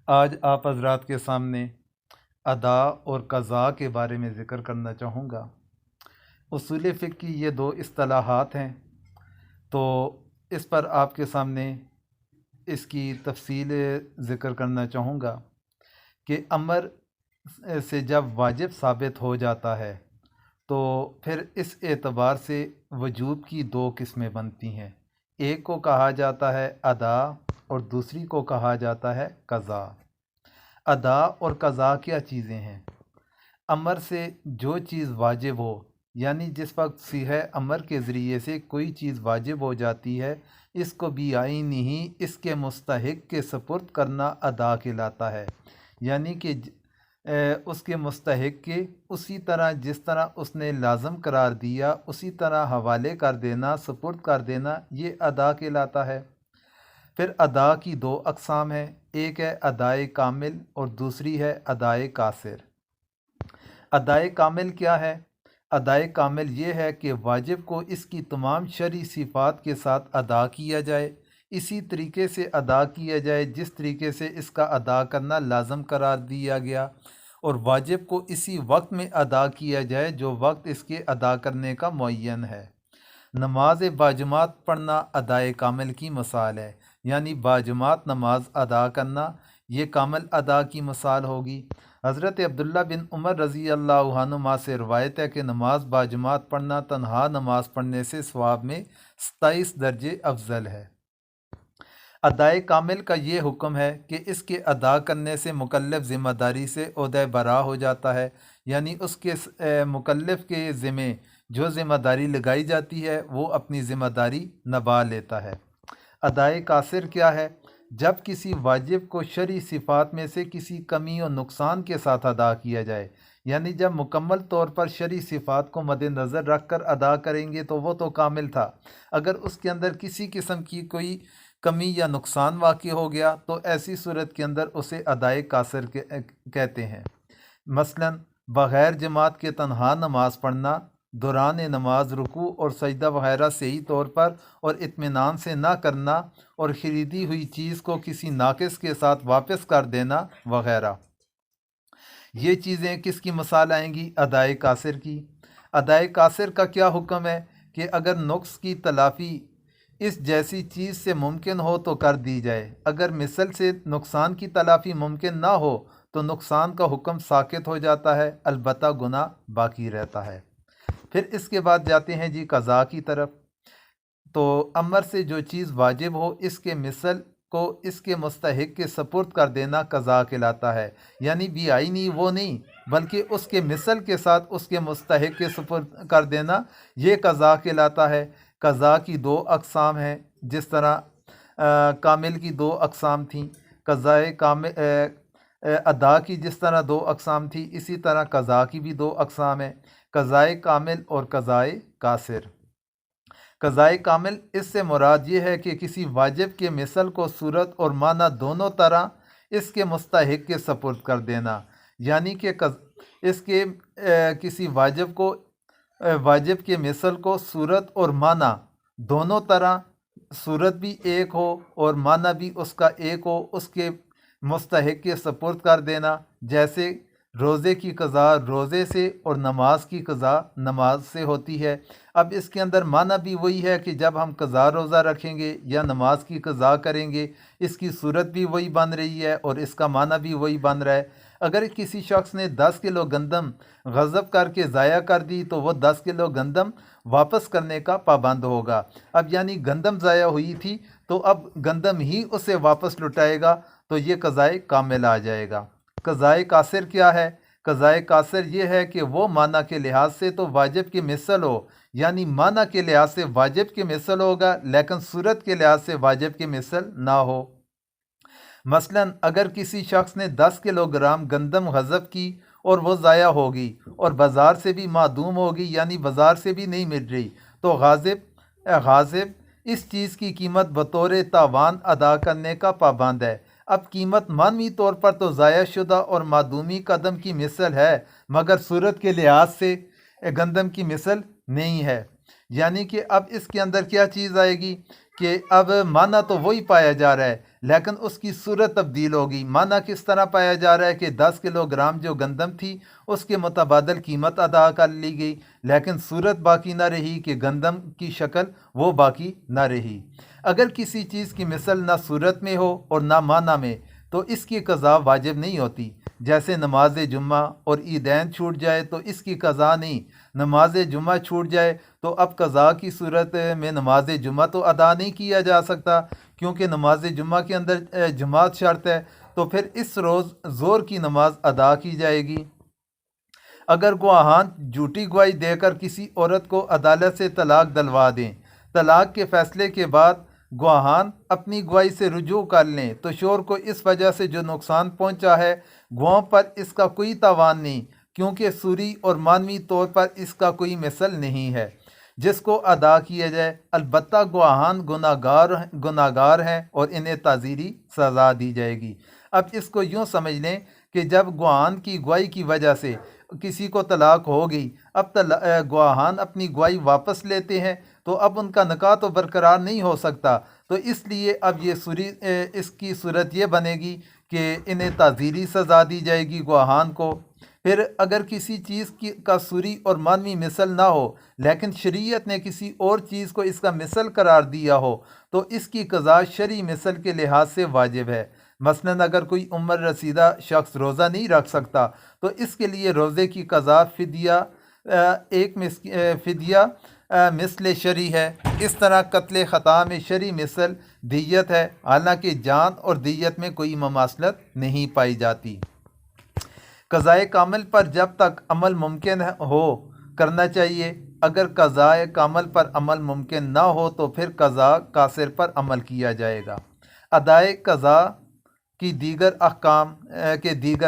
آج آپ حضرات کے سامنے ادا اور قضا کے بارے میں ذکر کرنا چاہوں گا۔ اصول فقہ کی یہ دو اصطلاحات ہیں، تو اس پر آپ کے سامنے اس کی تفصیل ذکر کرنا چاہوں گا کہ امر سے جب واجب ثابت ہو جاتا ہے تو پھر اس اعتبار سے وجوب کی دو قسمیں بنتی ہیں۔ ایک کو کہا جاتا ہے ادا اور دوسری کو کہا جاتا ہے قضا۔ ادا اور قضا کیا چیزیں ہیں؟ امر سے جو چیز واجب ہو، یعنی جس وقت صیغہ امر کے ذریعے سے کوئی چیز واجب ہو جاتی ہے، اس کو بھی آئینی ہی اس کے مستحق کے سپرد کرنا ادا کہلاتا ہے، یعنی کہ اس کے مستحق کے اسی طرح جس طرح اس نے لازم قرار دیا اسی طرح حوالے کر دینا، سپرد کر دینا، یہ ادا کہلاتا ہے۔ پھر ادا کی دو اقسام ہیں، ایک ہے ادائے کامل اور دوسری ہے ادائے قاصر۔ ادائے کامل کیا ہے؟ ادائے کامل یہ ہے کہ واجب کو اس کی تمام شرعی صفات کے ساتھ ادا کیا جائے، اسی طریقے سے ادا کیا جائے جس طریقے سے اس کا ادا کرنا لازم قرار دیا گیا، اور واجب کو اسی وقت میں ادا کیا جائے جو وقت اس کے ادا کرنے کا معین ہے۔ نماز باجماعت پڑھنا ادائے کامل کی مثال ہے، یعنی باجماعت نماز ادا کرنا، یہ کامل ادا کی مثال ہوگی۔ حضرت عبداللہ بن عمر رضی اللہ عنہما سے روایت ہے کہ نماز باجماعت پڑھنا تنہا نماز پڑھنے سے ثواب میں 27 درجے افضل ہے۔ ادائے کامل کا یہ حکم ہے کہ اس کے ادا کرنے سے مکلف ذمہ داری سے عہدہ برا ہو جاتا ہے، یعنی اس کے مکلف کے ذمہ جو ذمہ داری لگائی جاتی ہے وہ اپنی ذمہ داری نبھا لیتا ہے۔ ادائے قاصر کیا ہے؟ جب کسی واجب کو شرعی صفات میں سے کسی کمی و نقصان کے ساتھ ادا کیا جائے، یعنی جب مکمل طور پر شرعی صفات کو مد نظر رکھ کر ادا کریں گے تو وہ تو کامل تھا، اگر اس کے اندر کسی قسم کی کوئی کمی یا نقصان واقع ہو گیا تو ایسی صورت کے اندر اسے ادائے قاصر کہتے ہیں۔ مثلا بغیر جماعت کے تنہا نماز پڑھنا، دوران نماز رکوع اور سجدہ وغیرہ صحیح طور پر اور اطمینان سے نہ کرنا، اور خریدی ہوئی چیز کو کسی ناقص کے ساتھ واپس کر دینا وغیرہ۔ یہ چیزیں کس کی مثال آئیں گی؟ ادائے قاصر کی۔ ادائے قاصر کا کیا حکم ہے کہ اگر نقص کی تلافی اس جیسی چیز سے ممکن ہو تو کر دی جائے، اگر مثل سے نقصان کی تلافی ممکن نہ ہو تو نقصان کا حکم ساقط ہو جاتا ہے، البتہ گناہ باقی رہتا ہے۔ پھر اس کے بعد جاتے ہیں جی قضا کی طرف۔ تو امر سے جو چیز واجب ہو اس کے مثل کو اس کے مستحق کے سپرد کر دینا قضا کہلاتا ہے، یعنی بھی آئینی وہ نہیں بلکہ اس کے مثل کے ساتھ اس کے مستحق کے سپرد کر دینا، یہ قضا کہلاتا ہے۔ قضا کی دو اقسام ہیں، جس طرح کامل کی دو اقسام تھیں، قضائے کامل ادا کی جس طرح دو اقسام تھی، اسی طرح قضا کی بھی دو اقسام ہیں، قضائے کامل اور قضائے قاصر۔ قضائے کامل اس سے مراد یہ ہے کہ کسی واجب کے مثل کو صورت اور معنی دونوں طرح اس کے مستحق کے سپرد کر دینا، یعنی کہ اس کے کسی واجب کو واجب کے مثل کو صورت اور معنی دونوں طرح، صورت بھی ایک ہو اور معنی بھی اس کا ایک ہو، اس کے مستحق کے سپرد کر دینا۔ جیسے روزے کی قضا روزے سے اور نماز کی قضا نماز سے ہوتی ہے۔ اب اس کے اندر معنی بھی وہی ہے کہ جب ہم قضا روزہ رکھیں گے یا نماز کی قضا کریں گے، اس کی صورت بھی وہی بن رہی ہے اور اس کا معنی بھی وہی بن رہا ہے۔ اگر کسی شخص نے 10 کلو گندم غصب کر کے ضائع کر دی تو وہ 10 کلو گندم واپس کرنے کا پابند ہوگا۔ اب یعنی گندم ضائع ہوئی تھی تو اب گندم ہی اسے واپس لٹائے گا، تو یہ قضائے کامل آ جائے گا۔ قضائے قاصر کیا ہے؟ قضائے قاصر یہ ہے کہ وہ معنی کے لحاظ سے تو واجب کی مثل ہو، یعنی معنی کے لحاظ سے واجب کی مثل ہوگا لیکن صورت کے لحاظ سے واجب کی مثل نہ ہو۔ مثلا اگر کسی شخص نے 10 کلو گرام گندم غصب کی اور وہ ضائع ہوگی اور بازار سے بھی معدوم ہوگی، یعنی بازار سے بھی نہیں مل رہی، تو غاصب اس چیز کی قیمت بطور تاوان ادا کرنے کا پابند ہے۔ اب قیمت معنوی طور پر تو ضائع شدہ اور معدومی قدم کی مثل ہے، مگر صورت کے لحاظ سے گندم کی مثل نہیں ہے، یعنی کہ اب اس کے اندر کیا چیز آئے گی کہ اب معنی تو وہی پایا جا رہا ہے لیکن اس کی صورت تبدیل ہوگی۔ معنی کس طرح پایا جا رہا ہے کہ 10 کلو گرام جو گندم تھی اس کے متبادل قیمت ادا کر لی گئی، لیکن صورت باقی نہ رہی کہ گندم کی شکل وہ باقی نہ رہی۔ اگر کسی چیز کی مثل نہ صورت میں ہو اور نہ معنی میں تو اس کی قضا واجب نہیں ہوتی۔ جیسے نماز جمعہ اور عیدین چھوٹ جائے تو اس کی قضا نہیں، نماز جمعہ چھوٹ جائے تو اب قضا کی صورت میں نماز جمعہ تو ادا نہیں کیا جا سکتا، کیونکہ نماز جمعہ کے اندر جماعت شرط ہے، تو پھر اس روز زور کی نماز ادا کی جائے گی۔ اگر گواہان جھوٹی گواہی دے کر کسی عورت کو عدالت سے طلاق دلوا دیں، طلاق کے فیصلے کے بعد گواہان اپنی گواہی سے رجوع کر لیں تو شوہر کو اس وجہ سے جو نقصان پہنچا ہے گواہوں پر اس کا کوئی تاوان نہیں، کیونکہ سوری اور معنوی طور پر اس کا کوئی مثل نہیں ہے جس کو ادا کیا جائے۔ البتہ گواہان گناہگار ہیں اور انہیں تعزیری سزا دی جائے گی۔ اب اس کو یوں سمجھ لیں کہ جب گواہان کی گواہی کی وجہ سے کسی کو طلاق ہو گئی، اب گواہان اپنی گواہی واپس لیتے ہیں تو اب ان کا نکاح تو برقرار نہیں ہو سکتا، تو اس لیے اب اس کی صورت یہ بنے گی کہ انہیں تعزیری سزا دی جائے گی گواہان کو۔ پھر اگر کسی چیز کا سوری اور معنوی مثل نہ ہو لیکن شریعت نے کسی اور چیز کو اس کا مثل قرار دیا ہو تو اس کی قضا شرعی مثل کے لحاظ سے واجب ہے۔ مثلاً اگر کوئی عمر رسیدہ شخص روزہ نہیں رکھ سکتا تو اس کے لیے روزے کی قضا فدیہ مثل شرعی ہے۔ اس طرح قتل خطا میں شرعی مثل دیت ہے، حالانکہ جان اور دیت میں کوئی مماثلت نہیں پائی جاتی۔ قضائے کامل پر جب تک عمل ممکن ہو کرنا چاہیے، اگر قضائے کامل پر عمل ممکن نہ ہو تو پھر قضا قاصر پر عمل کیا جائے گا۔ ادائے قضا کی دیگر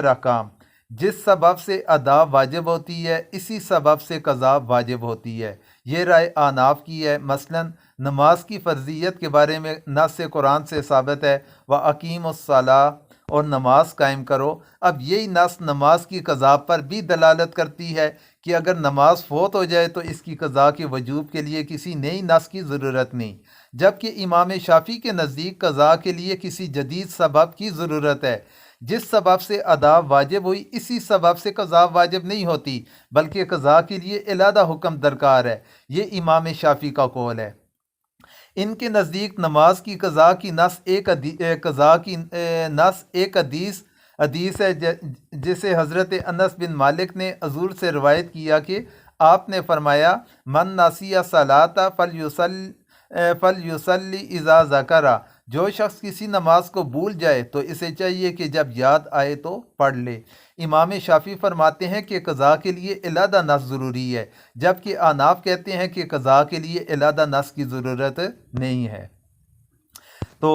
احکام جس سبب سے ادا واجب ہوتی ہے اسی سبب سے قضا واجب ہوتی ہے، یہ رائے احناف کی ہے۔ مثلاً نماز کی فرضیت کے بارے میں نص قرآن سے ثابت ہے وَأَقِیمُوا الصَّلَاةَ، اور نماز قائم کرو۔ اب یہی نص نماز کی قضا پر بھی دلالت کرتی ہے کہ اگر نماز فوت ہو جائے تو اس کی قضا کے وجوب کے لیے کسی نئی نص کی ضرورت نہیں، جبکہ امام شافعی کے نزدیک قضا کے لیے کسی جدید سبب کی ضرورت ہے۔ جس سبب سے ادا واجب ہوئی اسی سبب سے قضا واجب نہیں ہوتی، بلکہ قضا کے لیے علیحدہ حکم درکار ہے، یہ امام شافعی کا قول ہے۔ ان کے نزدیک نماز کی قضا کی نص ایک حدیث ہے جسے حضرت انس بن مالک نے حضور سے روایت کیا کہ آپ نے فرمایا من ناسی صلاۃ فلیصلی اذا ذکر، جو شخص کسی نماز کو بھول جائے تو اسے چاہیے کہ جب یاد آئے تو پڑھ لے۔ امام شافعی فرماتے ہیں کہ قضا کے لیے علیحدہ نص ضروری ہے، جبکہ احناف کہتے ہیں کہ قضا کے لیے علیحدہ نص کی ضرورت نہیں ہے۔ تو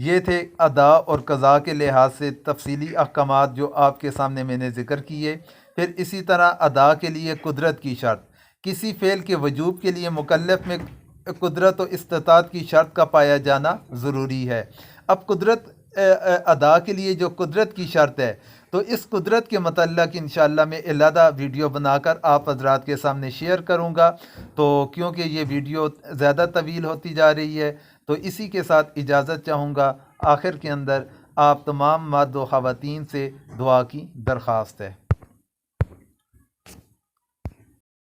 یہ تھے ادا اور قضا کے لحاظ سے تفصیلی احکامات جو آپ کے سامنے میں نے ذکر کیے۔ پھر اسی طرح ادا کے لیے قدرت کی شرط، کسی فعل کے وجوب کے لیے مکلف میں قدرت و استطاعت کی شرط کا پایا جانا ضروری ہے۔ اب ادا کے لیے جو قدرت کی شرط ہے تو اس قدرت کے متعلق انشاءاللہ میں علیحدہ ویڈیو بنا کر آپ حضرات کے سامنے شیئر کروں گا، تو کیونکہ یہ ویڈیو زیادہ طویل ہوتی جا رہی ہے تو اسی کے ساتھ اجازت چاہوں گا۔ آخر کے اندر آپ تمام مرد و خواتین سے دعا کی درخواست ہے۔